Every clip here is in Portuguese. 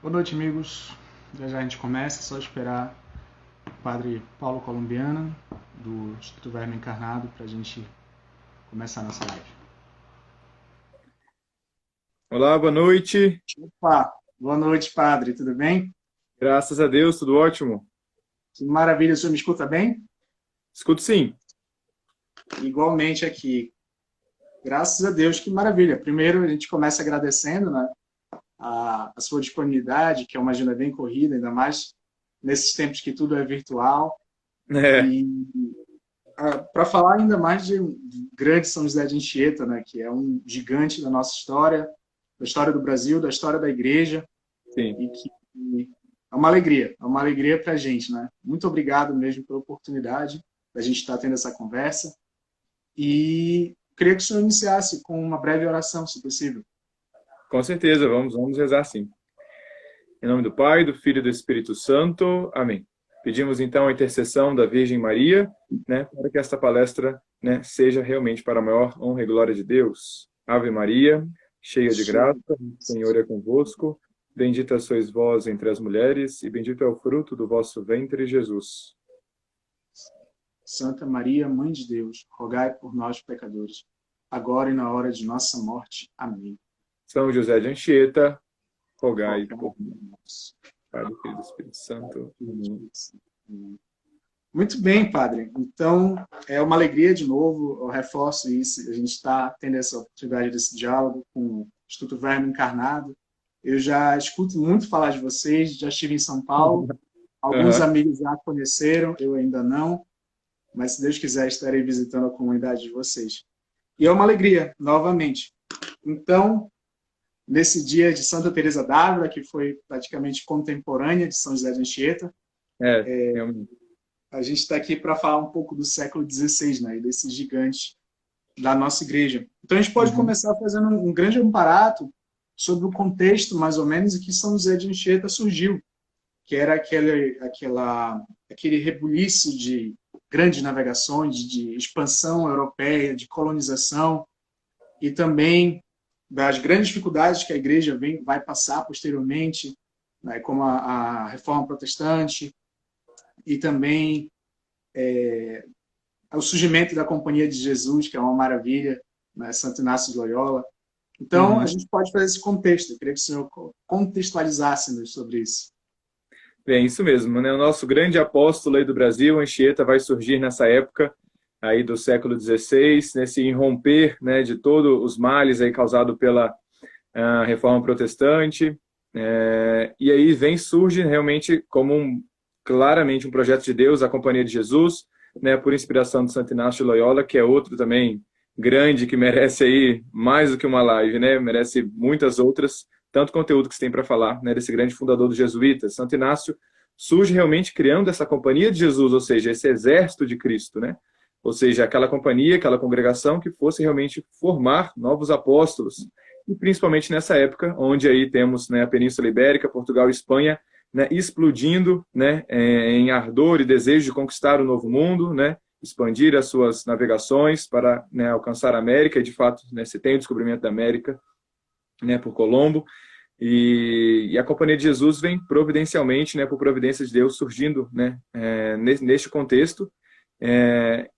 Boa noite, amigos. Já já a gente começa, é só esperar o Padre Paulo Colombiana, do Instituto Verbo Encarnado, para a gente começar a nossa live. Olá, boa noite. Opa, boa noite, Padre, tudo bem? Graças a Deus, tudo ótimo. Que maravilha, o senhor me escuta bem? Escuto sim. Igualmente aqui. Graças a Deus, que maravilha. Primeiro, a gente começa agradecendo, né, a sua disponibilidade, que é uma agenda bem corrida, ainda mais nesses tempos que tudo é virtual. É, E para falar ainda mais de um grande São José de Anchieta, né, que é um gigante da nossa história, da história do Brasil, da história da Igreja, sim. e que é uma alegria para a gente, né? Muito obrigado mesmo pela oportunidade da gente estar tendo essa conversa. E queria que o senhor iniciasse com uma breve oração, se possível. Com certeza, vamos rezar sim. Em nome do Pai, do Filho e do Espírito Santo. Amém. Pedimos então a intercessão da Virgem Maria, né, para que esta palestra, né, seja realmente para a maior honra e glória de Deus. Ave Maria, cheia de graça, o Senhor é convosco. Bendita sois vós entre as mulheres, e bendito é o fruto do vosso ventre, Jesus. Santa Maria, Mãe de Deus, rogai por nós, pecadores, agora e na hora de nossa morte. Amém. São José de Anchieta, rogai Rogai por por nós. nós. Pai, do Filho e do Espírito Santo. Amém. Muito bem, padre. Então, é uma alegria de novo, eu reforço isso, a gente está tendo essa oportunidade desse diálogo com o Instituto Verbo Encarnado. Eu já escuto muito falar de vocês, já estive em São Paulo, alguns Aham. amigos já conheceram, eu ainda não, mas se Deus quiser estarei visitando a comunidade de vocês. E é uma alegria, novamente. Então, nesse dia de Santa Teresa d'Ávila, que foi praticamente contemporânea de São José de Anchieta, É, realmente. a gente está aqui para falar um pouco do século XVI, né, e desses gigantes da nossa igreja. Então a gente pode Uhum. começar fazendo um grande aparato sobre o contexto, mais ou menos, em que São José de Anchieta surgiu, que era aquele rebuliço de grandes navegações, de expansão europeia, de colonização, e também das grandes dificuldades que a igreja vai passar posteriormente, né, como a reforma protestante, e também o surgimento da Companhia de Jesus, que é uma maravilha, né, Santo Inácio de Loyola. Então, a Uhum. gente pode fazer esse contexto. Eu queria que o senhor contextualizasse-nos sobre isso. Bem, isso mesmo, né? O nosso grande apóstolo aí do Brasil, Anchieta, vai surgir nessa época aí do século XVI, nesse irromper, né, de todos os males aí causado pela Reforma Protestante. E aí surge realmente como claramente um projeto de Deus, a Companhia de Jesus, né, por inspiração de Santo Inácio de Loyola, que é outro também grande, que merece aí mais do que uma live, né? Merece muitas outras, tanto conteúdo que se tem para falar, né, desse grande fundador dos jesuítas. Santo Inácio surge realmente criando essa Companhia de Jesus, ou seja, esse exército de Cristo, né? Ou seja, aquela companhia, aquela congregação que fosse realmente formar novos apóstolos, e principalmente nessa época, onde aí temos, né, a Península Ibérica, Portugal e Espanha, né, explodindo, né, em ardor e desejo de conquistar o novo mundo, né, expandir as suas navegações para, né, alcançar a América, e de fato, né, se tem o descobrimento da América, né, por Colombo, e a Companhia de Jesus vem providencialmente, né, por providência de Deus, surgindo, né, neste contexto,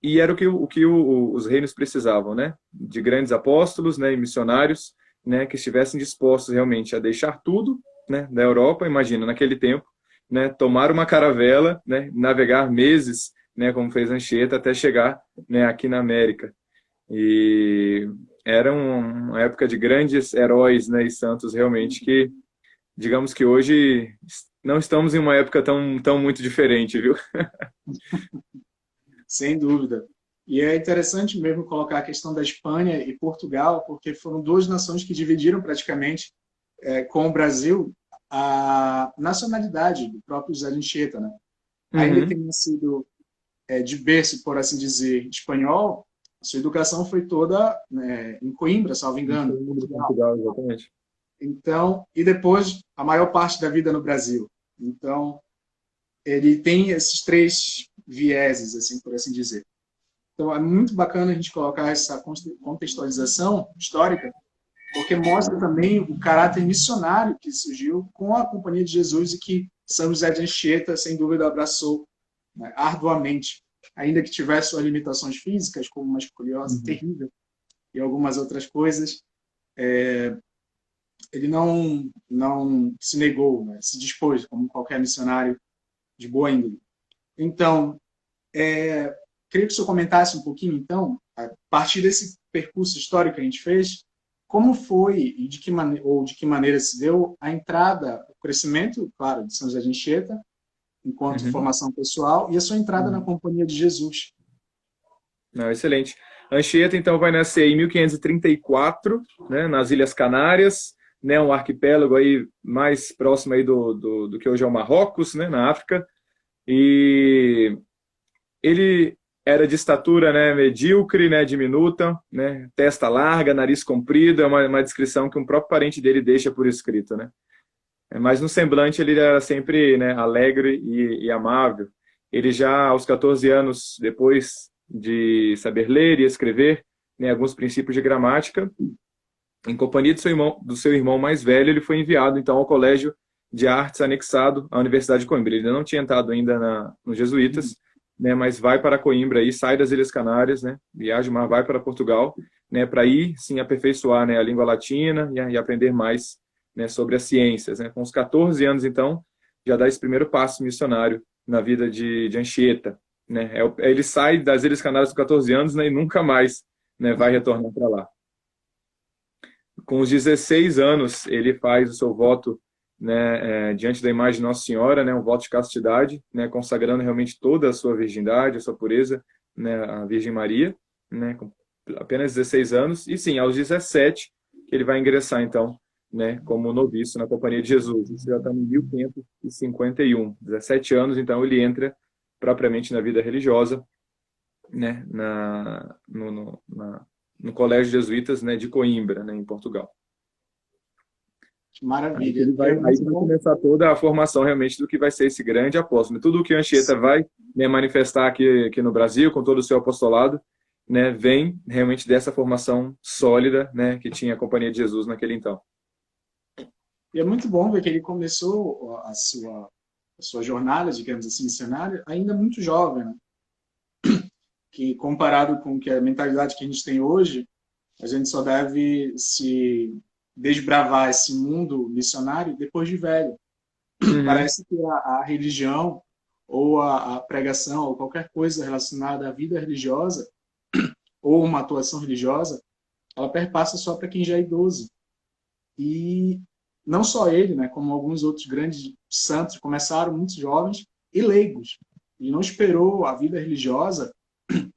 e era o que os reinos precisavam, né, de grandes apóstolos, né, e missionários, né, que estivessem dispostos realmente a deixar tudo, né, da Europa, imagina, naquele tempo, né, tomar uma caravela, né, navegar meses, né, como fez Anchieta, até chegar, né, aqui na América. E era uma época de grandes heróis, né, e santos realmente que, digamos que hoje não estamos em uma época tão muito diferente, viu? Sem dúvida. E é interessante mesmo colocar a questão da Espanha e Portugal, porque foram duas nações que dividiram praticamente com o Brasil a nacionalidade do próprio José de Anchieta, né? Ainda que Uhum. tenha sido de berço, por assim dizer, espanhol, a sua educação foi toda, né, em Coimbra, salvo engano, Portugal. Portugal, exatamente. Então, e depois a maior parte da vida no Brasil. Então, ele tem esses três vieses, assim, por assim dizer. Então, é muito bacana a gente colocar essa contextualização histórica, porque mostra também o caráter missionário que surgiu com a Companhia de Jesus e que São José de Anchieta, sem dúvida, abraçou, né, arduamente, ainda que tivesse suas limitações físicas, como uma escoliose terrível e algumas outras coisas. Ele não se negou, né, se dispôs, como qualquer missionário de boa índole. Então, queria que o senhor comentasse um pouquinho, então, a partir desse percurso histórico que a gente fez, como foi e de que maneira se deu a entrada, o crescimento, claro, de São José de Anchieta, enquanto formação pessoal, e a sua entrada na Companhia de Jesus. Não, excelente. Anchieta, então, vai nascer em 1534, né, nas Ilhas Canárias, né, um arquipélago aí mais próximo aí do que hoje é o Marrocos, né, na África. E ele era de estatura, né, medíocre, né, diminuta, né, testa larga, nariz comprido, é uma descrição que um próprio parente dele deixa por escrito, né. Mas no semblante ele era sempre, né, alegre e amável. Ele já, aos 14 anos, depois de saber ler e escrever, né, alguns princípios de gramática, em companhia do seu irmão mais velho, ele foi enviado, então, ao Colégio de Artes anexado à Universidade de Coimbra. Ele ainda não tinha entrado ainda nos Jesuítas, né, mas vai para Coimbra, aí, sai das Ilhas Canárias, né, viaja, mas vai para Portugal, né, para ir, sim, aperfeiçoar, né, a língua latina e aprender mais, né, sobre as ciências. Né. Com os 14 anos, então, já dá esse primeiro passo missionário na vida de Anchieta. Né. Ele sai das Ilhas Canárias com 14 anos, né, e nunca mais, né, vai retornar para lá. Com os 16 anos, ele faz o seu voto, né, diante da imagem de Nossa Senhora, né, um voto de castidade, né, consagrando realmente toda a sua virgindade, a sua pureza, né, à Virgem Maria, né, com apenas 16 anos. E sim, aos 17, que ele vai ingressar, então, né, como noviço na Companhia de Jesus. Isso já está em 1551. 17 anos, então, ele entra propriamente na vida religiosa, né, no Colégio Jesuítas, né, de Coimbra, né, em Portugal. Maravilha. Aí vai começar toda a formação realmente do que vai ser esse grande apóstolo. Tudo o que Anchieta vai, né, manifestar aqui no Brasil, com todo o seu apostolado, né, vem realmente dessa formação sólida, né, que tinha a Companhia de Jesus naquele então. E é muito bom ver que ele começou a sua jornada, digamos assim, missionária, ainda muito jovem, né? Que comparado com a mentalidade que a gente tem hoje, a gente só deve se desbravar esse mundo missionário depois de velho. Parece que a religião ou a pregação ou qualquer coisa relacionada à vida religiosa ou uma atuação religiosa, ela perpassa só para quem já é idoso. E não só ele, né, como alguns outros grandes santos começaram muito jovens e leigos. E não esperou a vida religiosa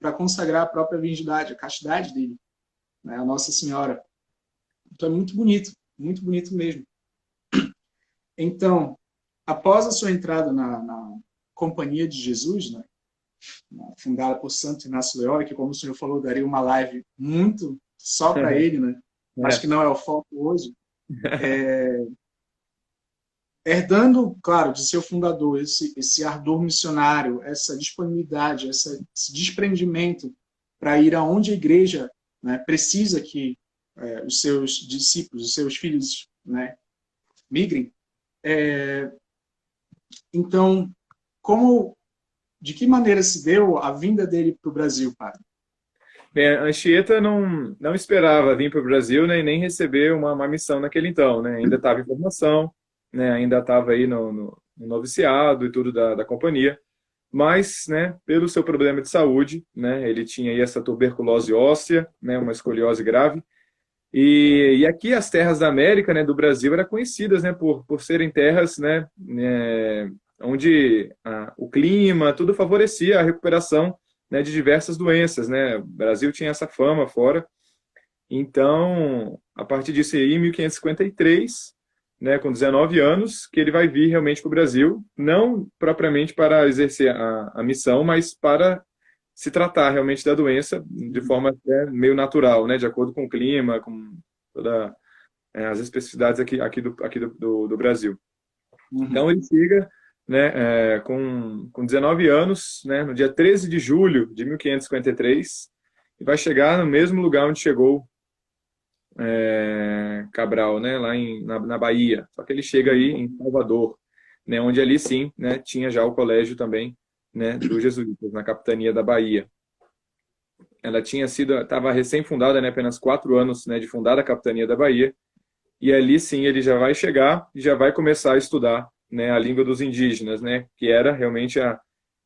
para consagrar a própria virgindade, a castidade dele, né, a Nossa Senhora. Então é muito bonito mesmo. Então, após a sua entrada na Companhia de Jesus, né, fundada por Santo Inácio Loyola, que, como o senhor falou, daria uma live muito só para ele, né, mas que não é o foco hoje, herdando, claro, de seu fundador esse ardor missionário, essa disponibilidade, esse desprendimento para ir aonde a igreja, né, precisa que os seus discípulos, os seus filhos, né, migrem. Então, de que maneira se deu a vinda dele para o Brasil, padre? Bem, Anchieta não esperava vir para o Brasil, né, e nem receber uma missão naquele então, né, ainda estava em formação, né, ainda estava aí no noviciado e tudo da companhia, mas, né, pelo seu problema de saúde, né, ele tinha aí essa tuberculose óssea, né, uma escoliose grave, e aqui as terras da América, né, do Brasil, eram conhecidas, né, por serem terras, né, onde o clima, tudo favorecia a recuperação, né, de diversas doenças, né, o Brasil tinha essa fama fora. Então, a partir disso aí, em 1553, né, com 19 anos, que ele vai vir realmente para o Brasil, não propriamente para exercer a missão, mas para se tratar realmente da doença de forma meio natural, né, de acordo com o clima, com todas as especificidades aqui do Brasil. Então, ele chega, né, com 19 anos, né, no dia 13 de julho de 1553, e vai chegar no mesmo lugar onde chegou Cabral, né, lá na Bahia. Só que ele chega aí em Salvador, né, onde ali sim, né, tinha já o colégio também, né, dos jesuítas, na capitania da Bahia. Ela estava recém-fundada, né, apenas 4 anos, né, de fundada a capitania da Bahia, e ali sim ele já vai chegar e já vai começar a estudar, né, a língua dos indígenas, né, que era realmente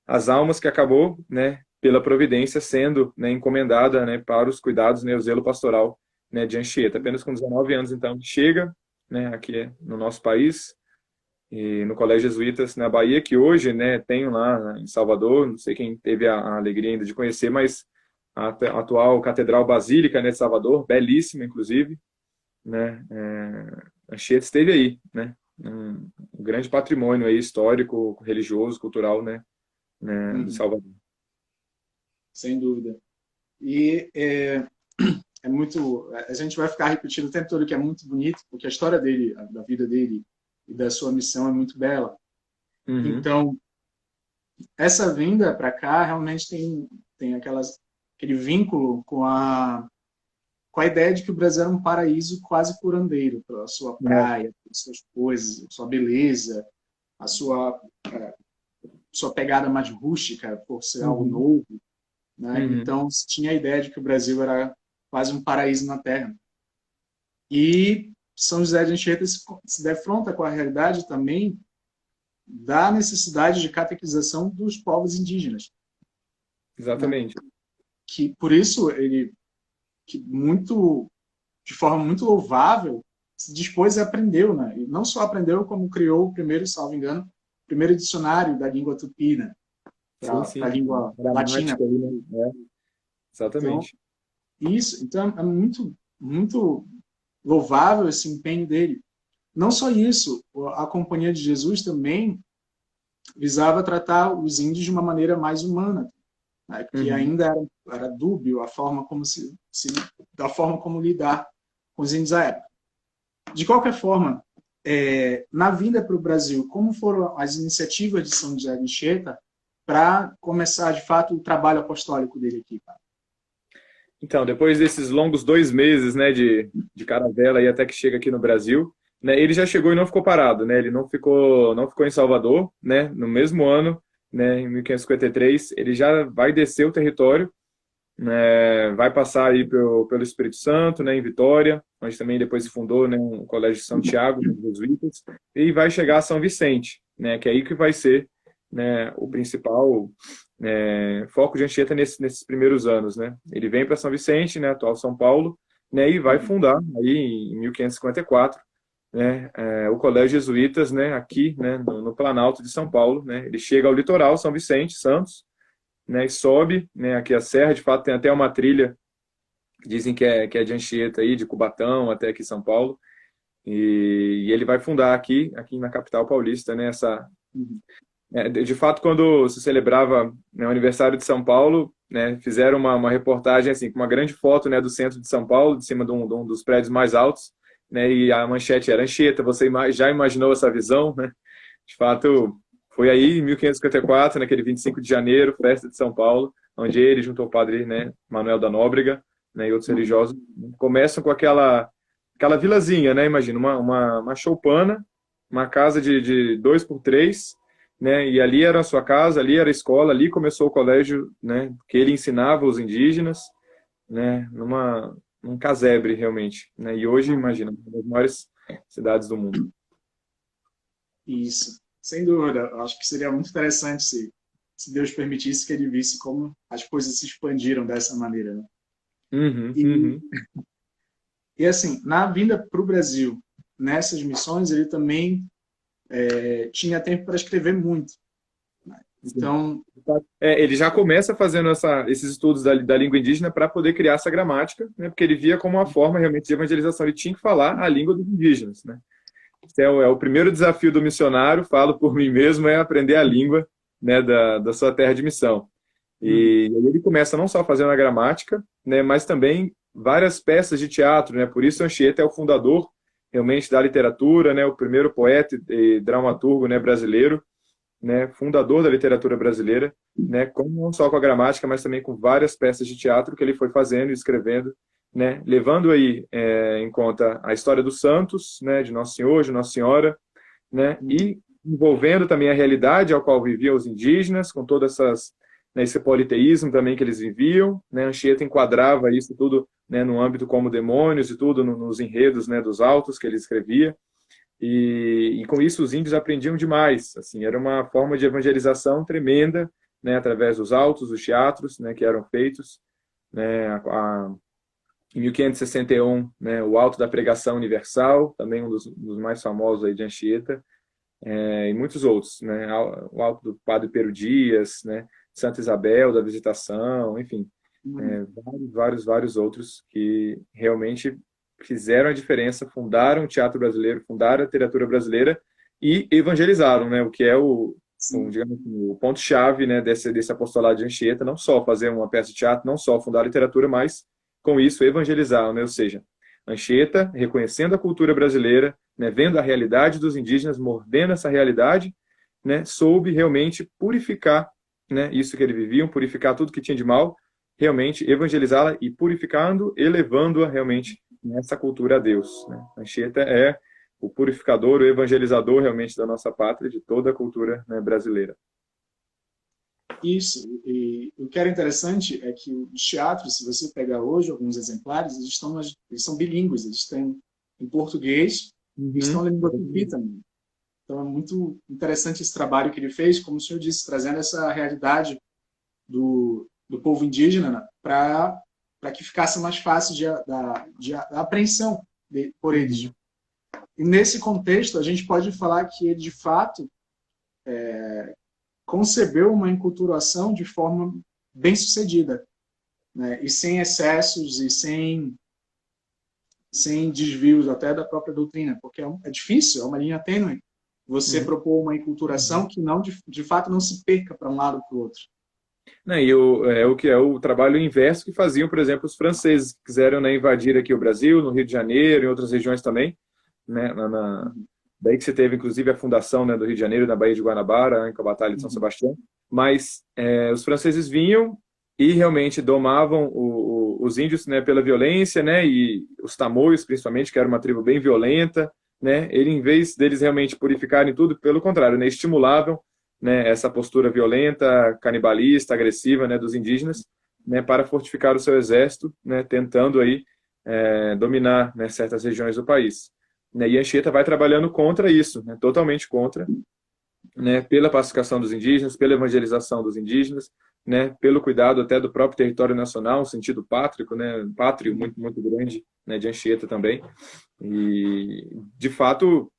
as almas que acabou, né, pela providência sendo, né, encomendada, né, para os cuidados, né, o zelo pastoral, né, de Anchieta. Apenas com 19 anos então chega, né, aqui no nosso país e no Colégio Jesuítas na Bahia, que hoje, né, tem lá em Salvador, não sei quem teve a alegria ainda de conhecer, mas a atual Catedral Basílica, né, de Salvador, belíssima inclusive, né, Anchieta esteve aí, né, um grande patrimônio aí histórico, religioso, cultural, né, de Uhum. Salvador. Sem dúvida. E é muito. A gente vai ficar repetindo o tempo todo que é muito bonito, porque a história dele, da vida dele e da sua missão é muito bela. Uhum. Então, essa vinda para cá realmente tem aquele vínculo com a ideia de que o Brasil era um paraíso quase curandeiro, pela sua É. praia, pelas suas coisas, sua beleza, a sua pegada mais rústica, por ser algo Uhum. novo, né? Uhum. Então, se tinha a ideia de que o Brasil era quase um paraíso na Terra. E São José de Anchieta se defronta com a realidade também da necessidade de catequização dos povos indígenas, né? Exatamente. Que por isso ele que muito de forma muito louvável se dispôs e aprendeu, né? E não só aprendeu como criou o primeiro, salvo engano, o primeiro dicionário da língua tupi, né? Sim, Para a sim. língua latina. Gramática aí, né? Então, Exatamente. isso, então é muito louvável esse empenho dele. Não só isso, a Companhia de Jesus também visava tratar os índios de uma maneira mais humana, né? Que Uhum. ainda era dúbio a forma como da forma como lidar com os índios à época. De qualquer forma, na vinda para o Brasil, como foram as iniciativas de São José de Anchieta para começar, de fato, o trabalho apostólico dele aqui? Cara? Então, depois desses longos 2 meses, né, de caravela e até que chega aqui no Brasil, né, ele já chegou e não ficou parado, né, ele não ficou em Salvador, né, no mesmo ano, né, em 1553, ele já vai descer o território, né, vai passar aí pelo Espírito Santo, né, em Vitória, onde também depois se fundou, né, um colégio de São Tiago, dos jesuítas, e vai chegar a São Vicente, né, que é aí que vai ser, né, o principal foco de Anchieta nesses primeiros anos, né. Ele vem para São Vicente, né, atual São Paulo, né, e vai Uhum. fundar aí em 1554, né, o Colégio Jesuítas, né, aqui, né, no Planalto de São Paulo, né. Ele chega ao litoral, São Vicente, Santos, né, e sobe, né, aqui a serra, de fato tem até uma trilha, dizem que é de Anchieta aí, de Cubatão até aqui São Paulo, e ele vai fundar aqui na capital paulista, né, Uhum. de fato quando se celebrava, né, o aniversário de São Paulo, né, fizeram uma reportagem assim, com uma grande foto, né, do centro de São Paulo, de cima de um dos prédios mais altos, né, e a manchete era Anchieta, você já imaginou essa visão, né? De fato, foi aí em 1554, naquele 25 de janeiro, festa de São Paulo, onde ele, junto ao padre, né, Manuel da Nóbrega, né, e outros Uhum. religiosos, começam com aquela vilazinha, né, imagina, uma choupana, uma casa de 2 por 3, né, e ali era a sua casa, ali era a escola, ali começou o colégio, né, que ele ensinava os indígenas, né, num casebre, realmente, né, e hoje, Uhum. imagina, uma das maiores cidades do mundo. Isso, sem dúvida. Eu acho que seria muito interessante se Deus permitisse que ele visse como as coisas se expandiram dessa maneira, né? Uhum, E, uhum. e assim, na vinda para o Brasil, nessas missões, ele também tinha tempo para escrever muito. Sim. Então, Ele já começa fazendo esses estudos da língua indígena para poder criar essa gramática, né, porque ele via como uma forma realmente de evangelização. Ele tinha que falar a língua dos indígenas. Né? Esse é o primeiro desafio do missionário, falo por mim mesmo, é aprender a língua, né, da sua terra de missão. uhum, E aí ele começa não só fazendo a gramática, né, mas também várias peças de teatro. Né? Por isso Anchieta é o fundador realmente da literatura, né, o primeiro poeta e dramaturgo, né, brasileiro, né, fundador da literatura brasileira, né, não só com a gramática, mas também com várias peças de teatro que ele foi fazendo e escrevendo, né, levando aí em conta a história dos santos, né, de Nosso Senhor, de Nossa Senhora, né, e envolvendo também a realidade ao qual viviam os indígenas, com todas esse politeísmo também que eles viviam, né, Anchieta enquadrava isso tudo, né, no âmbito como demônios e tudo, nos enredos, né, dos autos que ele escrevia, e com isso os índios aprendiam demais, assim, era uma forma de evangelização tremenda, né, através dos autos, dos teatros, né, que eram feitos, né, em 1561, né, o Alto da Pregação Universal, também um dos mais famosos aí de Anchieta, e muitos outros, né, o Alto do Padre Pero Dias, né, Santa Isabel da Visitação, enfim, vários outros que realmente fizeram a diferença, fundaram o teatro brasileiro, fundaram a literatura brasileira e evangelizaram, né, o que é digamos assim, o ponto-chave, né, desse apostolado de Anchieta, não só fazer uma peça de teatro, não só fundar a literatura, mas com isso evangelizar, né, ou seja, Anchieta reconhecendo a cultura brasileira, né, vendo a realidade dos indígenas, mordendo essa realidade, né, soube realmente purificar, né, isso que eles viviam, purificar tudo que tinha de mal, realmente evangelizá-la e purificando, elevando-a realmente nessa cultura a Deus. Né? Anchieta é o purificador, o evangelizador realmente da nossa pátria, de toda a cultura, né, brasileira. Isso. E o que era interessante é que os teatros, se você pegar hoje alguns exemplares, eles são bilíngues, eles têm em português e estão na língua tupi também. Então é muito interessante esse trabalho que ele fez, como o senhor disse, trazendo essa realidade do povo indígena para que ficasse mais fácil de apreensão por eles. E nesse contexto, a gente pode falar que ele, de fato, concebeu uma enculturação de forma bem sucedida, né? E sem excessos e sem desvios até da própria doutrina, porque é difícil, é uma linha tênue você propor uma enculturação que não de fato não se perca para um lado ou para o outro. Não, e o que é o trabalho inverso que faziam, por exemplo, os franceses que quiseram, né, invadir aqui o Brasil, no Rio de Janeiro, em outras regiões também, né, daí que você teve, inclusive, a fundação, né, do Rio de Janeiro, na Baía de Guanabara, com a Batalha de São Sebastião. Mas os franceses vinham e realmente domavam os índios, né, pela violência, né, e os tamoios, principalmente, que era uma tribo bem violenta, né, ele, em vez deles realmente purificarem tudo, pelo contrário, né, estimulavam, né, essa postura violenta, canibalista, agressiva, né, dos indígenas, né, para fortificar o seu exército, né, tentando aí dominar, né, certas regiões do país. Né, e Anchieta vai trabalhando contra isso, né, totalmente contra, né, pela pacificação dos indígenas, pela evangelização dos indígenas, né, pelo cuidado até do próprio território nacional, um sentido pátrico, né, pátrio muito, muito grande, né, de Anchieta também. E, de fato,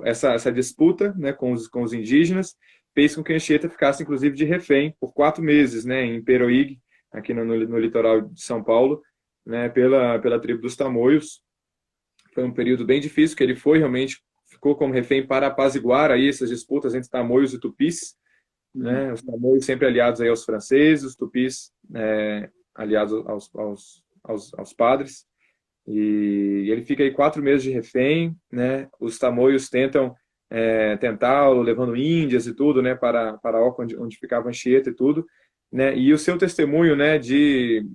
essa disputa, né, com os indígenas fez com que Anchieta ficasse, inclusive, de refém por 4 meses, né, em Peroígue, aqui no litoral de São Paulo, né, pela tribo dos Tamoios. Foi um período bem difícil, que ele ficou como refém para apaziguar aí essas disputas entre Tamoios e Tupis, né, os Tamoios sempre aliados aí aos franceses, os Tupis aliados aos padres. E ele fica aí 4 meses de refém, né? Os tamoios tentam tentá-lo, levando índias e tudo, né? Para Oca, onde ficava Anchieta e tudo, né? E o seu testemunho, né? De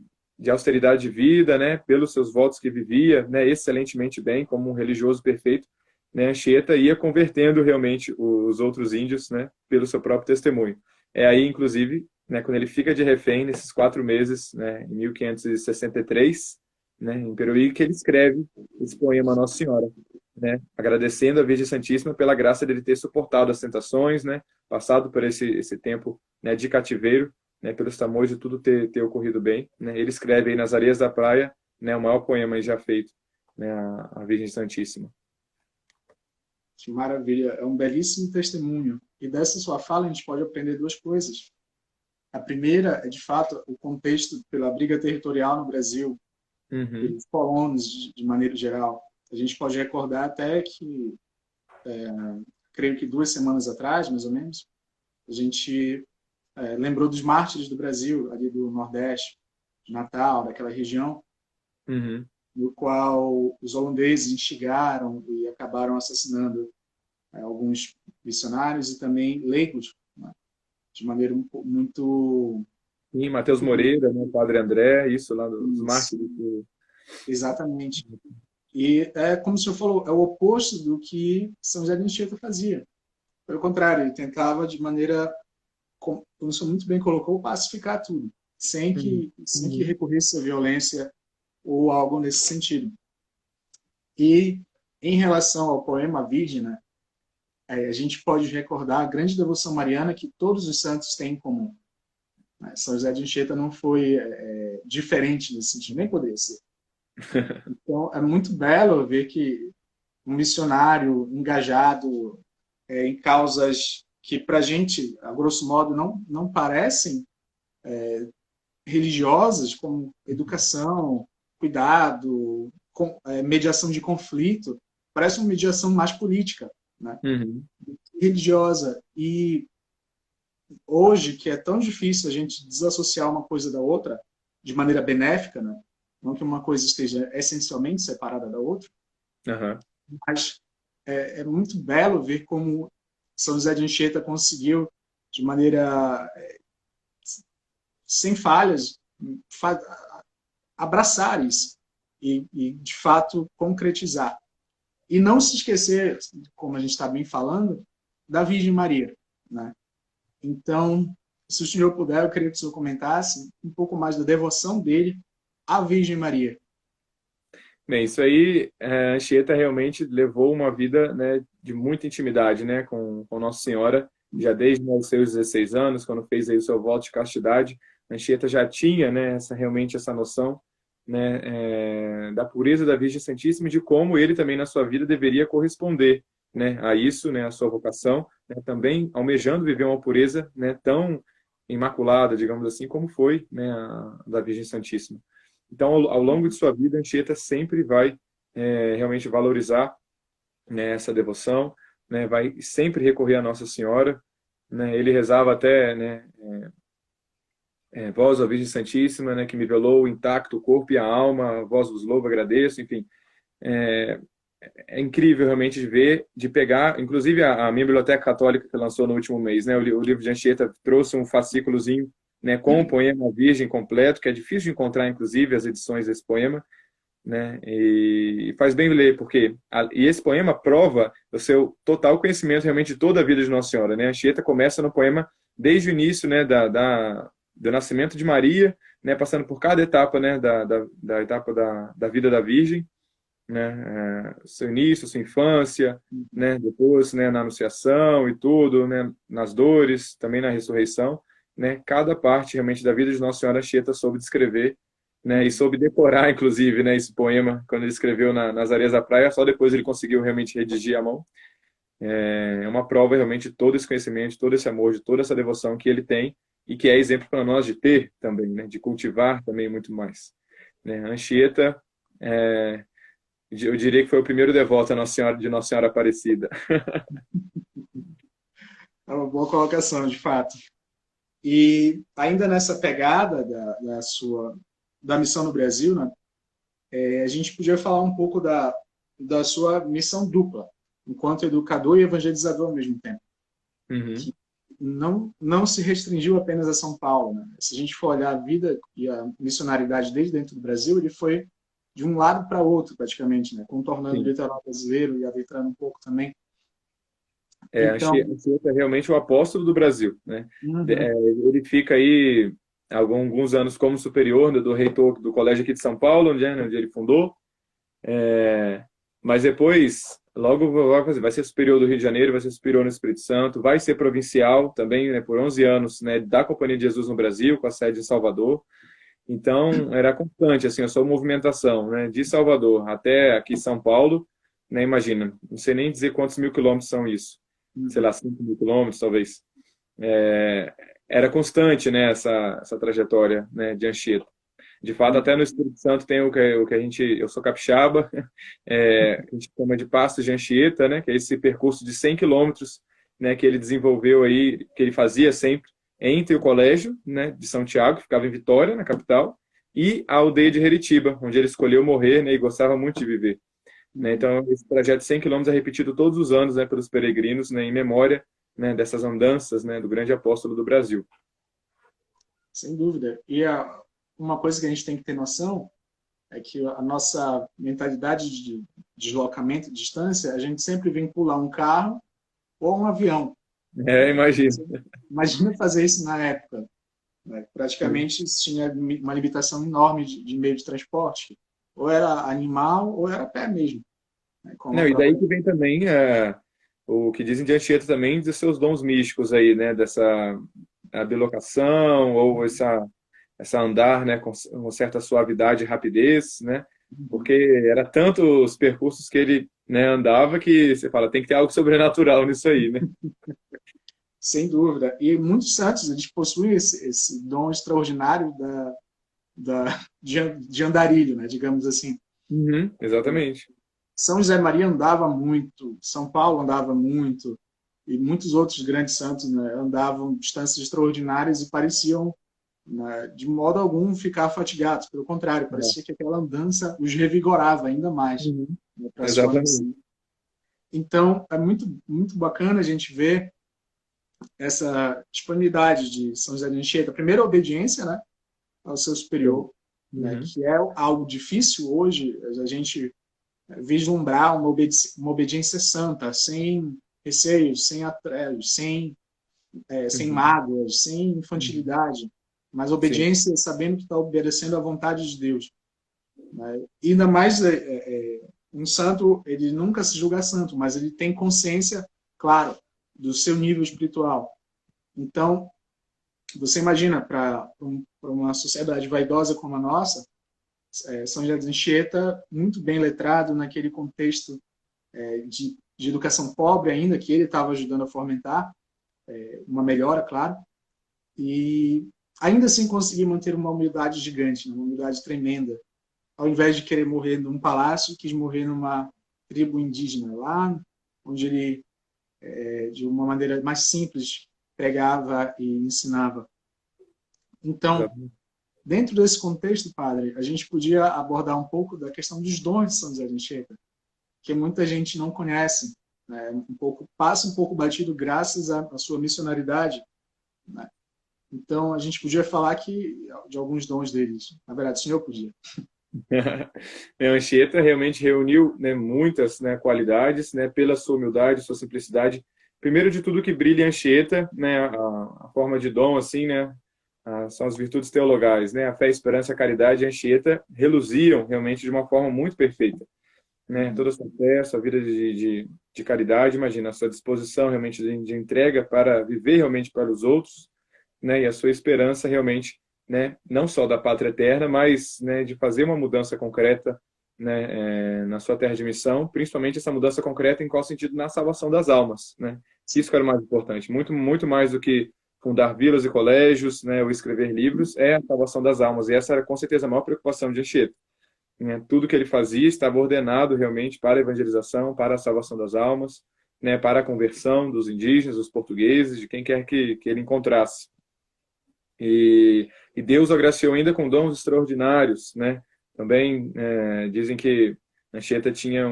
austeridade de vida, né? Pelos seus votos que vivia, né? Excelentemente bem, como um religioso perfeito, né? Anchieta ia convertendo realmente os outros índios, né? Pelo seu próprio testemunho. É aí, inclusive, né? Quando ele fica de refém nesses 4 meses, né? Em 1563, né, em Peruíbe, que ele escreve esse poema a Nossa Senhora, né, agradecendo a Virgem Santíssima pela graça dele ter suportado as tentações, né, passado por esse tempo, né, de cativeiro, né, pelos tamoios e tudo ter ocorrido bem. Né, ele escreve aí nas areias da praia, né, o maior poema já feito, né, a Virgem Santíssima. Que maravilha, é um belíssimo testemunho. E dessa sua fala a gente pode aprender 2 coisas. A primeira é, de fato, o contexto pela briga territorial no Brasil, pelos colonos de maneira geral. A gente pode recordar até que, creio que 2 semanas atrás, mais ou menos, a gente lembrou dos mártires do Brasil, ali do Nordeste, de Natal, daquela região, no qual os holandeses instigaram e acabaram assassinando alguns missionários e também leigos, né, de maneira muito... Sim, Mateus Moreira, né, Padre André, isso lá dos mártires exatamente. E é como o senhor falou, é o oposto do que São José de Anchieta fazia. Pelo contrário, ele tentava de maneira, como o senhor muito bem colocou, pacificar tudo, sem que recorresse à violência ou algo nesse sentido. E em relação ao poema Virgem, né, a gente pode recordar a grande devoção mariana que todos os santos têm em comum. Né? São José de Anchieta não foi diferente nesse sentido, nem poderia ser. Então, é muito belo ver que um missionário engajado em causas que, para a gente, a grosso modo, não parecem religiosas, como educação, cuidado, mediação de conflito, parece uma mediação mais política, né? Uhum. Religiosa. E hoje, que é tão difícil a gente desassociar uma coisa da outra de maneira benéfica, né? Não que uma coisa esteja essencialmente separada da outra, Uhum. mas é muito belo ver como São José de Anchieta conseguiu, de maneira sem falhas, abraçar isso e, de fato, concretizar. E não se esquecer, como a gente está bem falando, da Virgem Maria, né? Então, se o senhor puder, eu queria que o senhor comentasse um pouco mais da devoção dele à Virgem Maria. Bem, isso aí, a Anchieta realmente levou uma vida, né, de muita intimidade, né, com Nossa Senhora, já desde os seus 16 anos, quando fez aí o seu voto de castidade. A Anchieta já tinha, né, realmente essa noção, né, da pureza da Virgem Santíssima e de como ele também na sua vida deveria corresponder, né, a isso, né, a sua vocação, né, também almejando viver uma pureza, né, tão imaculada, digamos assim, como foi, né, a da Virgem Santíssima. Então, ao longo de sua vida, a Anchieta sempre vai realmente valorizar, né, essa devoção, né, vai sempre recorrer a Nossa Senhora, né, ele rezava até, né, vós, ó Virgem Santíssima, né, que me velou intacto o corpo e a alma, vós vos louvo, agradeço, enfim. É, é incrível realmente de ver, de pegar, inclusive a minha biblioteca católica que lançou no último mês, né, o livro de Anchieta trouxe um fascículozinho, né, com o poema Virgem completo, que é difícil de encontrar, inclusive, as edições desse poema, né, e faz bem ler, porque e esse poema prova o seu total conhecimento realmente de toda a vida de Nossa Senhora, né, Anchieta começa no poema desde o início, né, do nascimento de Maria, né, passando por cada etapa, né, da etapa da vida da Virgem, né, seu início, sua infância, né, depois, né, na anunciação e tudo, né, nas dores, também na ressurreição, né, cada parte realmente da vida de Nossa Senhora Anchieta soube descrever, né, e soube decorar, inclusive, né, esse poema, quando ele escreveu nas areias da praia, só depois ele conseguiu realmente redigir à mão. É uma prova realmente de todo esse conhecimento, de todo esse amor, de toda essa devoção que ele tem e que é exemplo para nós de ter também, né, de cultivar também muito mais. Né, Anchieta, eu diria que foi o primeiro devoto de Nossa Senhora Aparecida. É uma boa colocação, de fato. E ainda nessa pegada da missão no Brasil, né, a gente podia falar um pouco da sua missão dupla, enquanto educador e evangelizador ao mesmo tempo. Uhum. Que não se restringiu apenas a São Paulo. Né? Se a gente for olhar a vida e a missionariedade desde dentro do Brasil, ele foi de um lado para outro, praticamente, né? Contornando o Sim. litoral brasileiro e adentrando um pouco também. Então, Anchieta é realmente o apóstolo do Brasil, né? uhum, Ele fica aí alguns anos como superior do reitor do colégio aqui de São Paulo, onde ele fundou. Mas depois, logo vai ser superior do Rio de Janeiro, vai ser superior no Espírito Santo, vai ser provincial também, né, por 11 anos, né, da Companhia de Jesus no Brasil, com a sede em Salvador. Então, era constante, assim, a sua movimentação, né, de Salvador até aqui São Paulo, né, imagina, não sei nem dizer quantos mil quilômetros são isso, sei lá, 5 mil quilômetros, talvez. Era constante, né, essa trajetória, né, de Anchieta. De fato, até no Espírito Santo tem o que a gente, eu sou capixaba, a gente chama de Pastos de Anchieta, né, que é esse percurso de 100 quilômetros, né, que ele desenvolveu aí, que ele fazia sempre entre o colégio, né, de São Tiago, que ficava em Vitória, na capital, e a aldeia de Heritiba, onde ele escolheu morrer, né, e gostava muito de viver. Né, então, esse trajeto de 100 quilômetros é repetido todos os anos, né, pelos peregrinos, né, em memória, né, dessas andanças, né, do grande apóstolo do Brasil. sem dúvida. E uma coisa que a gente tem que ter noção é que a nossa mentalidade de deslocamento, de distância, a gente sempre vincula a um carro ou a um avião. Imagino. Imagina fazer isso na época, né? Sim. Praticamente tinha uma limitação enorme de meio de transporte. Ou era animal ou era a pé mesmo, né? Como a Não, e daí própria... que vem também o que dizem de Anchieta também dos seus dons místicos aí, né? Dessa a bilocação ou essa andar, né? Com certa suavidade e rapidez, né? Porque era tanto os percursos que ele, né, andava que você fala, tem que ter algo sobrenatural nisso aí, né? Sem dúvida. E muitos santos, eles possuem esse dom extraordinário de andarilho, né? Digamos assim. Uhum, exatamente. São José Maria andava muito, São Paulo andava muito, e muitos outros grandes santos, né, andavam distâncias extraordinárias e pareciam, né, de modo algum, ficar fatigados. Pelo contrário, É. parecia que aquela andança os revigorava ainda mais, Uhum, né, para a sua exatamente. missão. Então, é muito, muito bacana a gente ver essa disponibilidade de São José de Anchieta. Primeiro, a obediência, né, ao seu Sim. superior, né, Uhum, que é algo difícil hoje, a gente vislumbrar uma obediência santa, sem receios, sem atrelos, sem uhum, mágoas, sem uhum. infantilidade, mas Sim. obediência sabendo que está obedecendo à vontade de Deus. Né? E ainda mais, um santo, ele nunca se julga santo, mas ele tem consciência, claro, do seu nível espiritual. Então, você imagina, para uma sociedade vaidosa como a nossa, São José de Anchieta, muito bem letrado naquele contexto de educação pobre ainda, que ele estava ajudando a fomentar, uma melhora, claro, e ainda assim conseguir manter uma humildade gigante, uma humildade tremenda. Ao invés de querer morrer num palácio, quis morrer numa tribo indígena, lá onde ele, de uma maneira mais simples, pregava e ensinava. Então, Exatamente. dentro desse contexto, padre, a gente podia abordar um pouco da questão dos dons de São José de Anchieta, que muita gente não conhece, né? Passa um pouco batido graças à sua missionaridade, né? Então a gente podia falar de alguns dons deles. Na verdade, o senhor podia. Né, Anchieta realmente reuniu, né, muitas, né, qualidades, né, pela sua humildade, sua simplicidade. Primeiro de tudo que brilha em Anchieta, né, a forma de dom, assim, né, são as virtudes teologais, né, a fé, a esperança, a caridade e a Anchieta reluziam realmente de uma forma muito perfeita, né, toda a sua fé, sua vida de caridade, imagina, a sua disposição realmente de entrega para viver realmente para os outros, né, e a sua esperança realmente, né, não só da pátria eterna, mas, né, de fazer uma mudança concreta, né, na sua terra de missão, principalmente essa mudança concreta em qual sentido? Na salvação das almas, né? Isso que era o mais importante, muito muito mais do que fundar vilas e colégios, né, ou escrever livros, é a salvação das almas. E essa era com certeza a maior preocupação de Anchieta, né? Tudo que ele fazia estava ordenado realmente para a evangelização, para a salvação das almas, né, para a conversão dos indígenas, dos portugueses, de quem quer que ele encontrasse. E Deus o agraciou ainda com dons extraordinários, né? Também dizem que Anchieta tinha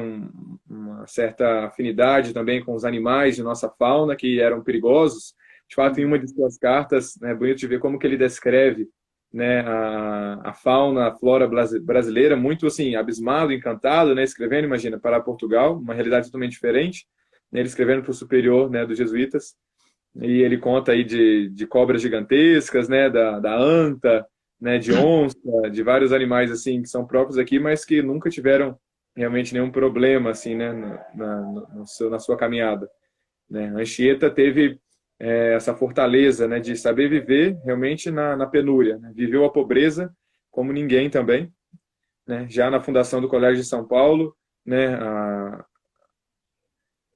uma certa afinidade também com os animais de nossa fauna que eram perigosos. De fato, em uma de suas cartas, é bonito de ver como que ele descreve, né, a fauna, a flora brasileira, muito assim, abismado, encantado, né, escrevendo, imagina, para Portugal, uma realidade totalmente diferente, né, ele escrevendo para o superior, né, dos jesuítas, e ele conta aí de cobras gigantescas, né, da anta, né, de onça, de vários animais assim que são próprios aqui, mas que nunca tiveram realmente nenhum problema assim, né, na sua caminhada, né? Anchieta teve essa fortaleza, né, de saber viver realmente na penúria, né? Viveu a pobreza como ninguém também, né? Já na fundação do Colégio de São Paulo, né,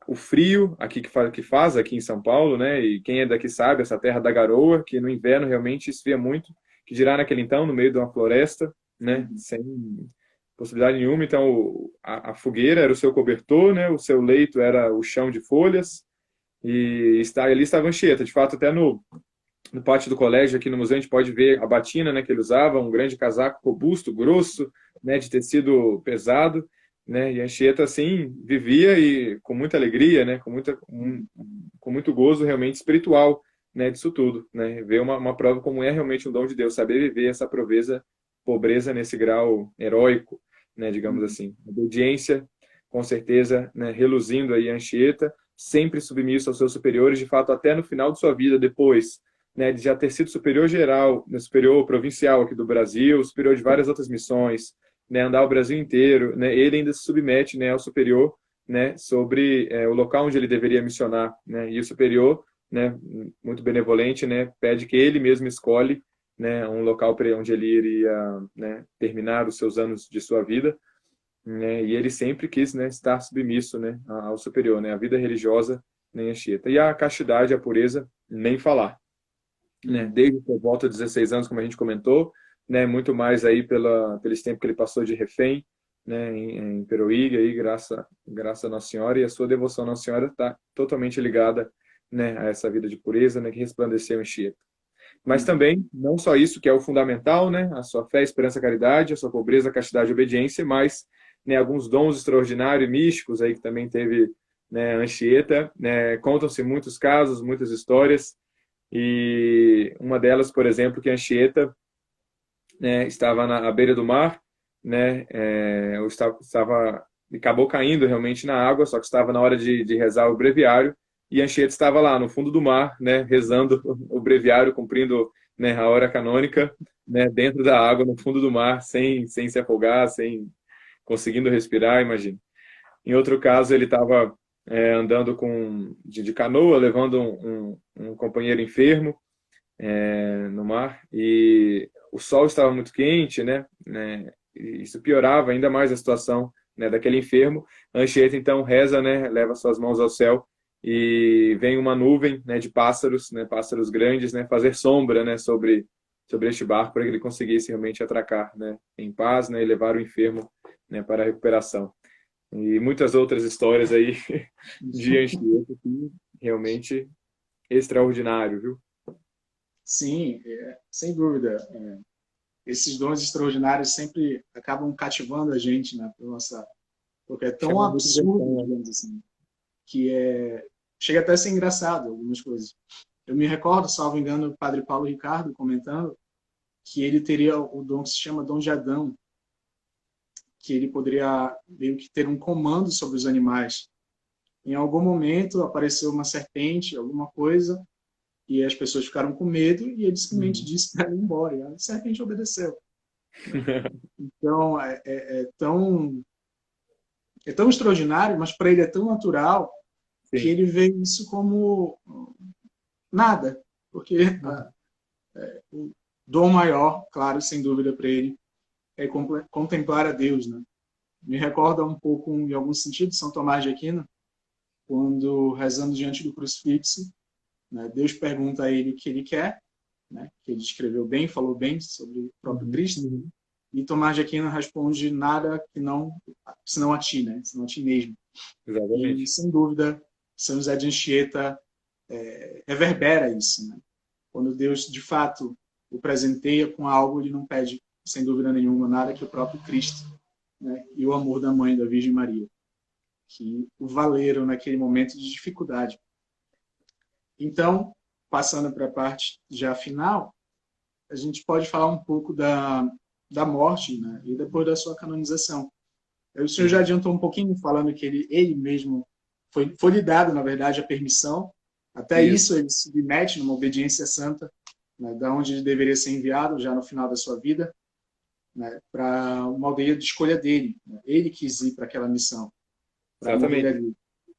o frio aqui que faz aqui em São Paulo, né? E quem é daqui sabe, essa terra da garoa, que no inverno realmente esfria muito, que dirá naquele então, no meio de uma floresta, né? Sem possibilidade nenhuma. Então, a fogueira era o seu cobertor, né? O seu leito era o chão de folhas, e ali estava Anchieta. De fato, até no pátio do colégio, aqui no museu, a gente pode ver a batina, né, que ele usava, um grande casaco robusto, grosso, né, de tecido pesado, né, e a Anchieta, assim, vivia e com muita alegria, né, com muito gozo realmente espiritual, né, disso tudo, né, ver uma prova como é realmente um dom de Deus, saber viver essa proveza pobreza nesse grau heróico, né, digamos assim. Obediência, com certeza, né, reluzindo aí Anchieta, sempre submisso aos seus superiores, de fato, até no final de sua vida, depois, né, de já ter sido superior geral, né, superior provincial aqui do Brasil, superior de várias outras missões, né, andar o Brasil inteiro, né, ele ainda se submete, né, ao superior, né, sobre o local onde ele deveria missionar, né, e o superior, né, muito benevolente, né, pede que ele mesmo escolhe, né, um local onde ele iria, né, terminar os seus anos de sua vida, né, e ele sempre quis, né, estar submisso, né, ao superior, né, a vida religiosa nem Anchieta. E a castidade, a pureza, nem falar, né, desde por volta de 16 anos, como a gente comentou, né, muito mais aí pelo tempo que ele passou de refém, né, em Peruíbe, aí, graças a Nossa Senhora, e a sua devoção à Nossa Senhora está totalmente ligada, né, a essa vida de pureza, né, que resplandeceu em Chieta. Mas também, não só isso, que é o fundamental, né, a sua fé, esperança, caridade, a sua pobreza, castidade e obediência, mas, né, alguns dons extraordinários e místicos aí que também teve, né, Anchieta, né, contam-se muitos casos, muitas histórias, e uma delas, por exemplo, que Anchieta, né, estava à beira do mar, né, acabou caindo realmente na água, só que estava na hora de rezar o breviário, e Anchieta estava lá no fundo do mar, né, rezando o breviário, cumprindo, né, a hora canônica, né, dentro da água, no fundo do mar, sem se afogar, sem conseguindo respirar, imagina. Em outro caso, ele estava andando de canoa, levando um companheiro enfermo, no mar, e o sol estava muito quente, né, e isso piorava ainda mais a situação, né, daquele enfermo. Anchieta então reza, né, leva suas mãos ao céu e vem uma nuvem, né, de pássaros, né, pássaros grandes, né, fazer sombra, né, sobre este barco para que ele conseguisse realmente atracar, né, em paz, né, e levar o enfermo, né, para a recuperação. E muitas outras histórias aí de Anchieta que realmente extraordinário, viu? Sim, sem dúvida. Esses dons extraordinários sempre acabam cativando a gente, né? Porque é tão Chama muita absurdo, atenção, né? digamos assim, que chega até a ser engraçado algumas coisas. Eu me recordo, salvo engano, o padre Paulo Ricardo comentando que ele teria o dom que se chama dom de Adão, que ele poderia meio que ter um comando sobre os animais. Em algum momento apareceu uma serpente, alguma coisa, e as pessoas ficaram com medo e ele simplesmente Uhum. disse para ir embora. E a serpente obedeceu. Né? Então, é tão extraordinário, mas para ele é tão natural que Sim. ele vê isso como nada. Porque o dom maior, claro, sem dúvida para ele, é contemplar a Deus. Né? Me recorda um pouco, em algum sentido, São Tomás de Aquino, quando rezando diante do crucifixo, né, Deus pergunta a ele o que ele quer, né, que ele escreveu bem, falou bem sobre o próprio Uhum. Cristo, Uhum. e Tomás de Aquino responde nada que não, senão a ti, né, senão a ti mesmo. E, Exatamente. sem dúvida, São José de Anchieta reverbera isso. Né? Quando Deus, de fato, o presenteia com algo, ele não pede, sem dúvida nenhuma, nada que o próprio Cristo, né, e o amor da mãe, da Virgem Maria, que o valeram naquele momento de dificuldade. Então, passando para a parte já final, a gente pode falar um pouco da morte, né, e depois da sua canonização. O senhor já Sim. adiantou um pouquinho falando que ele mesmo foi lhe dado, na verdade, a permissão. Até Isso. isso ele se submete numa obediência santa, né, da onde ele deveria ser enviado já no final da sua vida, né, para uma aldeia de escolha dele. Né? Ele quis ir para aquela missão, para morrer Exatamente. ali.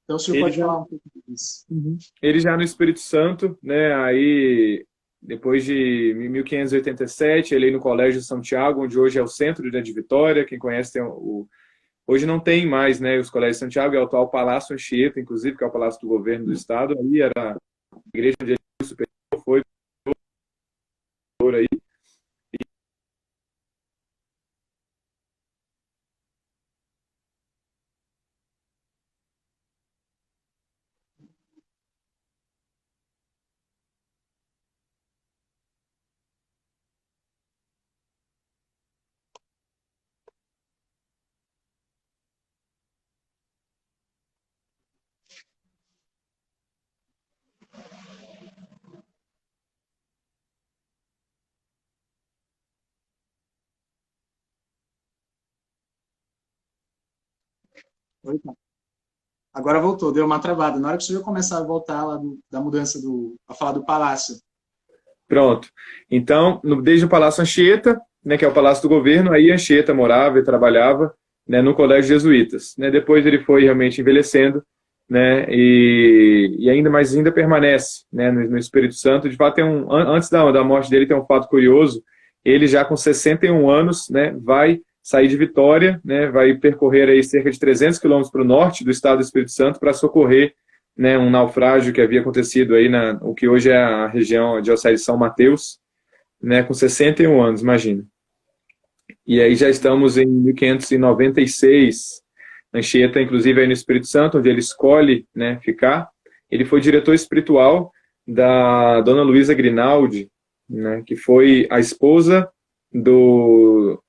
Então, o senhor Ele pode já, falar um pouco disso? Uhum. Ele já no Espírito Santo, né? Aí, depois de 1587, ele no Colégio de Santiago, onde hoje é o centro, né, de Vitória. Quem conhece tem hoje não tem mais, né? Os Colégios de Santiago é o atual Palácio Anchieta, inclusive, que é o Palácio do Governo do Estado. Ali era a igreja onde ele foi superior, foi por aí. Oi, tá. Agora voltou, deu uma travada. Na hora que o senhor começar a voltar lá da mudança a falar do palácio. Pronto. Então, desde o Palácio Anchieta, né, que é o Palácio do Governo, aí Anchieta morava e trabalhava, né, no Colégio Jesuítas. Né, depois ele foi realmente envelhecendo, né, e ainda mais ainda permanece, né, no Espírito Santo. De fato, antes da morte dele tem um fato curioso. Ele já com 61 anos, né, vai sair de Vitória, né, vai percorrer aí cerca de 300 quilômetros para o norte do estado do Espírito Santo para socorrer, né, um naufrágio que havia acontecido aí o que hoje é a região de Diocese de São Mateus, né, com 61 anos, imagina. E aí já estamos em 1596, Anchieta, inclusive, aí no Espírito Santo, onde ele escolhe, né, ficar. Ele foi diretor espiritual da Dona Luísa Grinaldi, né, que foi a esposa do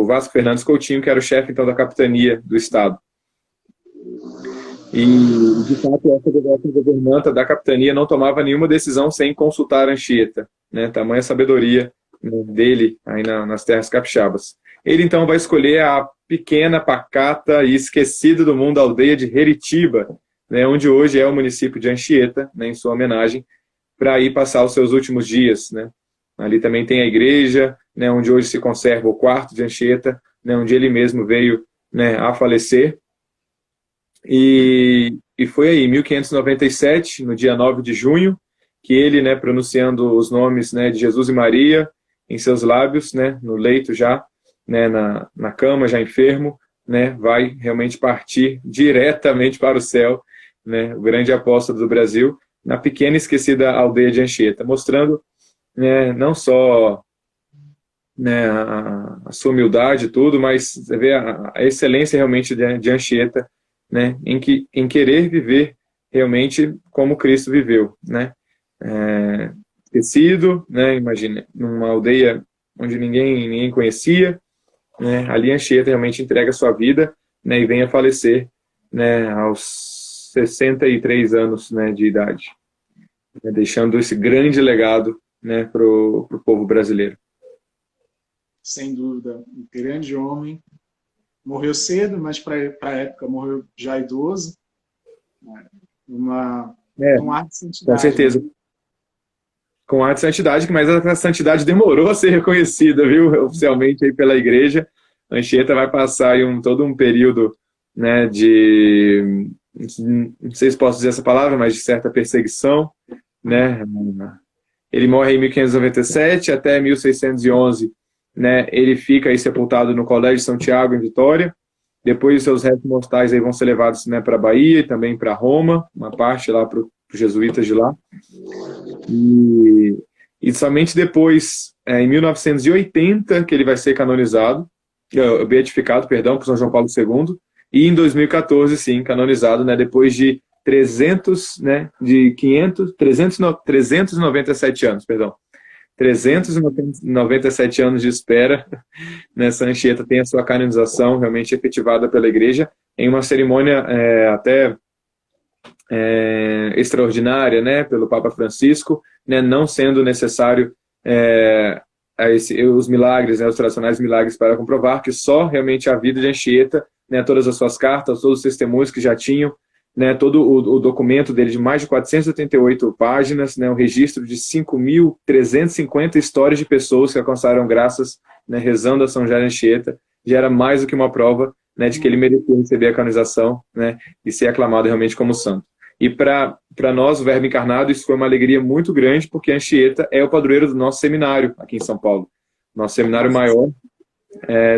Vasco Fernandes Coutinho, que era o chefe, então, da capitania do Estado. E, de fato, essa governanta da capitania não tomava nenhuma decisão sem consultar Anchieta, né? Tamanha sabedoria, né, dele aí nas terras capixabas. Ele, então, vai escolher a pequena, pacata e esquecida do mundo aldeia de Heritiba, né, onde hoje é o município de Anchieta, né, em sua homenagem, para ir passar os seus últimos dias, né? Ali também tem a igreja, né, onde hoje se conserva o quarto de Anchieta, né, onde ele mesmo veio, né, a falecer. E foi aí, em 1597, no dia 9 de junho, que ele, né, pronunciando os nomes, né, de Jesus e Maria em seus lábios, né, no leito já, né, na cama, já enfermo, né, vai realmente partir diretamente para o céu, né, o grande apóstolo do Brasil, na pequena e esquecida aldeia de Anchieta, mostrando, né, não só, né, a sua humildade e tudo, mas você vê a excelência realmente de Anchieta, né, em querer viver realmente como Cristo viveu, né, esquecido, né, imagina, numa aldeia onde ninguém conhecia, né, ali Anchieta realmente entrega a sua vida, né, e vem a falecer, né, aos 63 anos, né, de idade, né, deixando esse grande legado, né, para o povo brasileiro. Sem dúvida, um grande homem. Morreu cedo, mas para a época morreu já idoso. Né? Um ar de Com santidade, né? certeza. Com ar de santidade, mas essa santidade demorou a ser reconhecida, viu, oficialmente aí pela igreja. Anchieta vai passar aí todo um período, né, não sei se posso dizer essa palavra, mas de certa perseguição, né. Ele morre em 1597 até 1611, né, ele fica aí sepultado no Colégio de São Tiago, em Vitória. Depois seus restos mortais aí vão ser levados, né, para a Bahia e também para Roma, uma parte lá para os jesuítas de lá. E somente depois, em 1980, que ele vai ser canonizado, beatificado, perdão, por São João Paulo II, e em 2014, sim, canonizado, né, depois de 397 anos, perdão. 397 anos de espera, nessa Anchieta tem a sua canonização realmente efetivada pela igreja, em uma cerimônia até extraordinária, né, pelo Papa Francisco, né, não sendo necessário os milagres, né, os tradicionais milagres para comprovar que só realmente a vida de Anchieta, né, todas as suas cartas, todos os testemunhos que já tinham, né, todo o documento dele de mais de 488 páginas, né, um registro de 5.350 histórias de pessoas que alcançaram graças, né, rezando a São José de Anchieta, já era mais do que uma prova, né, de que ele merecia receber a canonização, né, e ser aclamado realmente como santo. E para nós, o Verbo Encarnado, isso foi uma alegria muito grande, porque Anchieta é o padroeiro do nosso seminário aqui em São Paulo. Nosso seminário maior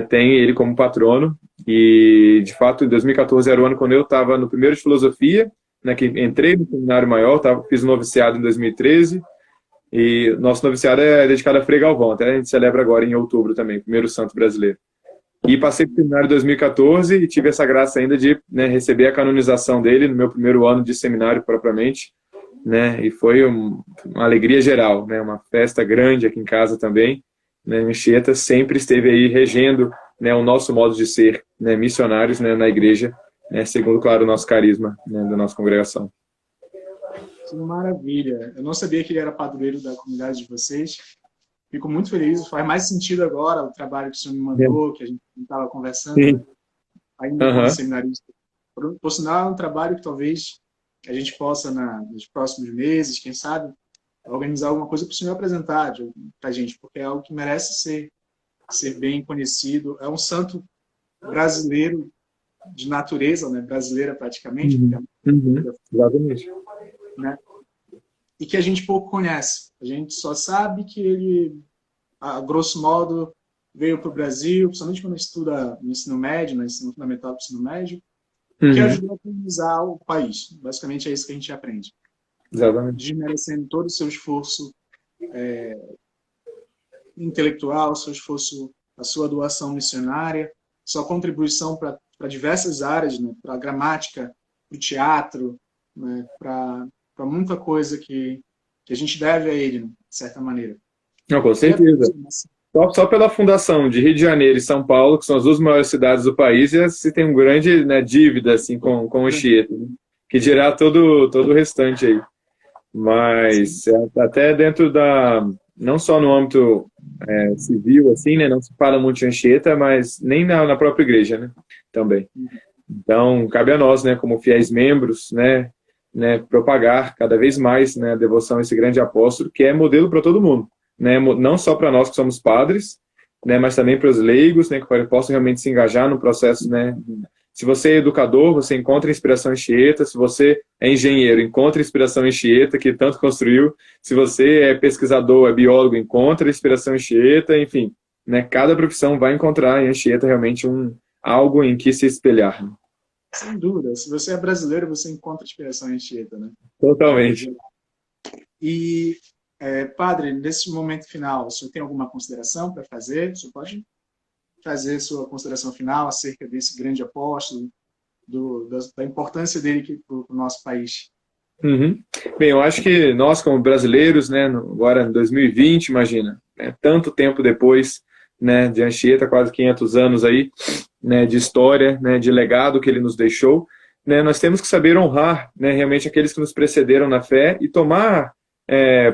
tem ele como patrono, e de fato em 2014 era o ano quando eu estava no primeiro de filosofia, né, que entrei no seminário maior, fiz o noviciado em 2013, e nosso noviciado é dedicado a Frei Galvão, até a gente celebra agora em outubro também, primeiro santo brasileiro. E passei para o seminário em 2014 e tive essa graça ainda de, né, receber a canonização dele no meu primeiro ano de seminário propriamente, né, e foi uma alegria geral, né, uma festa grande aqui em casa também, né, Anchieta sempre esteve aí regendo, né, o nosso modo de ser, né, missionários, né, na igreja, né, segundo, claro, o nosso carisma, né, da nossa congregação. Que maravilha! Eu não sabia que ele era padroeiro da comunidade de vocês. Fico muito feliz, faz mais sentido agora o trabalho que o senhor me mandou, que a gente estava conversando, né? Ainda como seminarista. Por sinal, é um trabalho que talvez a gente possa, nos próximos meses, quem sabe, organizar alguma coisa para o senhor apresentar para a gente, porque é algo que merece ser bem conhecido. É um santo brasileiro de natureza, né? Brasileira praticamente, porque Exatamente. né? E que a gente pouco conhece. A gente só sabe que ele, a grosso modo, veio para o Brasil, principalmente quando estuda no ensino médio, no ensino fundamental do ensino médio, que ajudou a colonizar o país. Basicamente é isso que a gente aprende. Exatamente. Desmerecendo todo o seu esforço intelectual, seu esforço, a sua doação missionária, sua contribuição para diversas áreas, né? Para a gramática, para o teatro, né? Para muita coisa que a gente deve a ele, né? De certa maneira. Não, com certeza. Só pela fundação de Rio de Janeiro e São Paulo, que são as duas maiores cidades do país, se tem uma grande, né, dívida assim, com o Anchieta, né? Que dirá todo o restante aí. Mas até dentro não só no âmbito civil, assim, né, não se fala muito de Anchieta, mas nem na própria igreja, né, também. Então, cabe a nós, né, como fiéis membros, né, propagar cada vez mais, né, a devoção a esse grande apóstolo, que é modelo para todo mundo, né, não só para nós que somos padres, né, mas também para os leigos, né, que possam realmente se engajar no processo, né. Se você é educador, você encontra inspiração em Anchieta. Se você é engenheiro, encontra inspiração em Anchieta, que tanto construiu. Se você é pesquisador, é biólogo, encontra inspiração em Anchieta. Enfim, né, cada profissão vai encontrar em Anchieta realmente algo em que se espelhar. Né? Sem dúvida. Se você é brasileiro, você encontra inspiração em Anchieta, né? Totalmente. E, padre, nesse momento final, o senhor tem alguma consideração para fazer? O senhor pode fazer sua consideração final acerca desse grande apóstolo, da importância dele para o nosso país. Bem, eu acho que nós, como brasileiros, né, agora em 2020, imagina, né, tanto tempo depois, né, de Anchieta, quase 500 anos aí, né, de história, né, de legado que ele nos deixou, né, nós temos que saber honrar, né, realmente aqueles que nos precederam na fé e tomar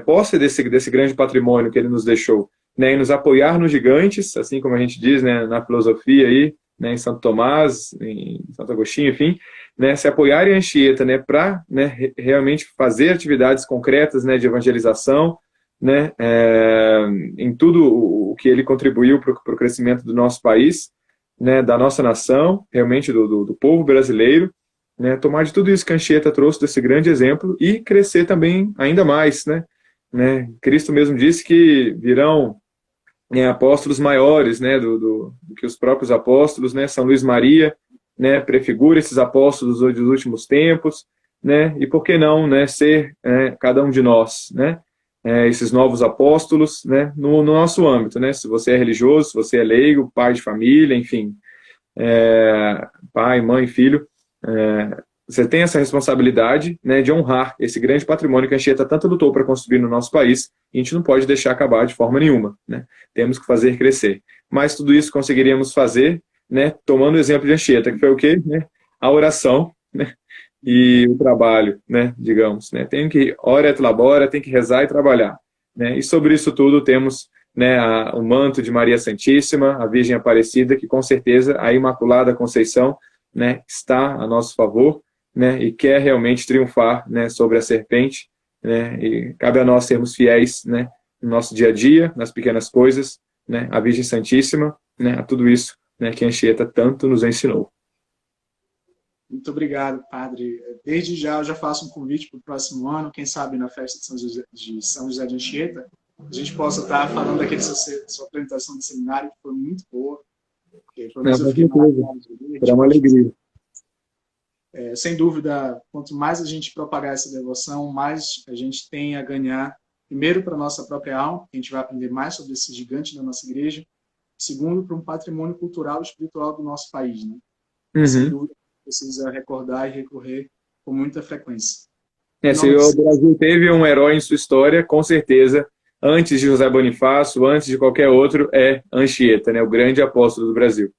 posse desse grande patrimônio que ele nos deixou. Né, e nos apoiar nos gigantes, assim como a gente diz, né, na filosofia aí, né, em Santo Tomás, em Santo Agostinho, enfim, né, se apoiar em Anchieta, né, para, né, realmente fazer atividades concretas, né, de evangelização, né, em tudo o que ele contribuiu para o crescimento do nosso país, né, da nossa nação, realmente do povo brasileiro, né, tomar de tudo isso que Anchieta trouxe desse grande exemplo e crescer também ainda mais, né. Cristo mesmo disse que virão apóstolos maiores, né, do que os próprios apóstolos, né, São Luís Maria, né, prefigura esses apóstolos dos últimos tempos, né, e por que não, né, ser cada um de nós, né, esses novos apóstolos, né, no nosso âmbito, né, se você é religioso, se você é leigo, pai de família, enfim, pai, mãe, filho, você tem essa responsabilidade, né, de honrar esse grande patrimônio que a Anchieta tanto lutou para construir no nosso país, e a gente não pode deixar acabar de forma nenhuma, né? Temos que fazer crescer. Mas tudo isso conseguiríamos fazer, né, tomando o exemplo de Anchieta, que foi o quê? Né? A oração, né, e o trabalho, né, digamos. Né? Tem que, ora et labora, tem que rezar e trabalhar. Né? E sobre isso tudo temos, né, o manto de Maria Santíssima, a Virgem Aparecida, que com certeza a Imaculada Conceição, né, está a nosso favor, né, e quer realmente triunfar, né, sobre a serpente, né, e cabe a nós sermos fiéis, né, no nosso dia a dia, nas pequenas coisas, né, a Virgem Santíssima, né, a tudo isso, né, que a Anchieta tanto nos ensinou. Muito obrigado, padre. Desde já eu já faço um convite para o próximo ano, quem sabe na festa de São José de Anchieta, a gente possa estar falando daquele sua apresentação de seminário, que foi muito boa. Será uma alegria. Sem dúvida, quanto mais a gente propagar essa devoção, mais a gente tem a ganhar, primeiro, para a nossa própria alma, a gente vai aprender mais sobre esse gigante da nossa igreja, segundo, para um patrimônio cultural e espiritual do nosso país. Né? Sem dúvida, precisa recordar e recorrer com muita frequência. Se o Brasil teve um herói em sua história, com certeza, antes de José Bonifácio, antes de qualquer outro, é Anchieta, né? O grande apóstolo do Brasil.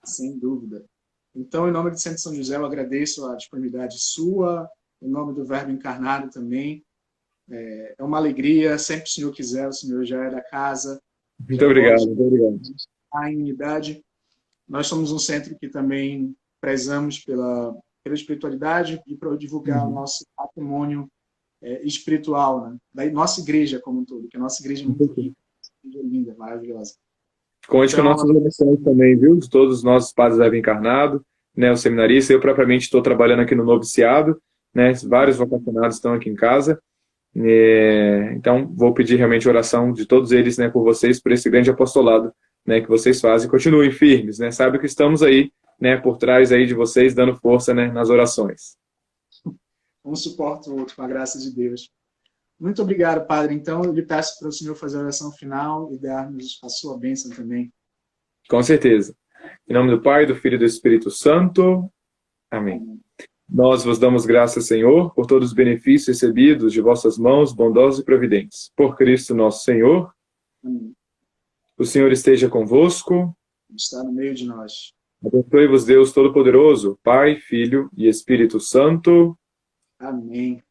Sem dúvida. Então, em nome de Santo São José, eu agradeço a disponibilidade sua, em nome do Verbo encarnado também. É uma alegria, sempre que o Senhor quiser, o Senhor já é da casa. Muito obrigado, muito obrigado. A unidade. Nós somos um centro que também prezamos pela pela espiritualidade e para divulgar o nosso patrimônio espiritual, né? Da nossa igreja como um todo, que a nossa igreja é muito rica, é linda, maravilhosa. Conte com nossas orações também, viu? De todos os nossos padres da Ave Encarnado, né? O seminarista, eu propriamente estou trabalhando aqui no noviciado, né? Vários vocacionados estão aqui em casa. Então, vou pedir realmente oração de todos eles, né, por vocês, por esse grande apostolado, né, que vocês fazem. Continuem firmes, né? Sabe que estamos aí, né, por trás aí de vocês, dando força, né, nas orações. Um suporta o outro, com a graça de Deus. Muito obrigado, Padre. Então, eu lhe peço para o senhor fazer a oração final e dar-nos a sua bênção também. Com certeza. Em nome do Pai, do Filho e do Espírito Santo. Amém. Nós vos damos graças, Senhor, por todos os benefícios recebidos de vossas mãos bondosas e providentes. Por Cristo nosso Senhor. Amém. O Senhor esteja convosco. Está no meio de nós. Abençoe-vos Deus Todo-Poderoso, Pai, Filho e Espírito Santo. Amém.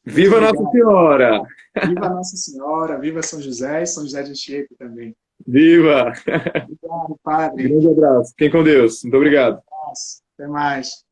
Viva Nossa Senhora! Viva Nossa Senhora, viva São José e São José de Anchieta também. Viva! Obrigado, Padre. Um grande abraço. Fiquem com Deus. Muito obrigado. Até mais.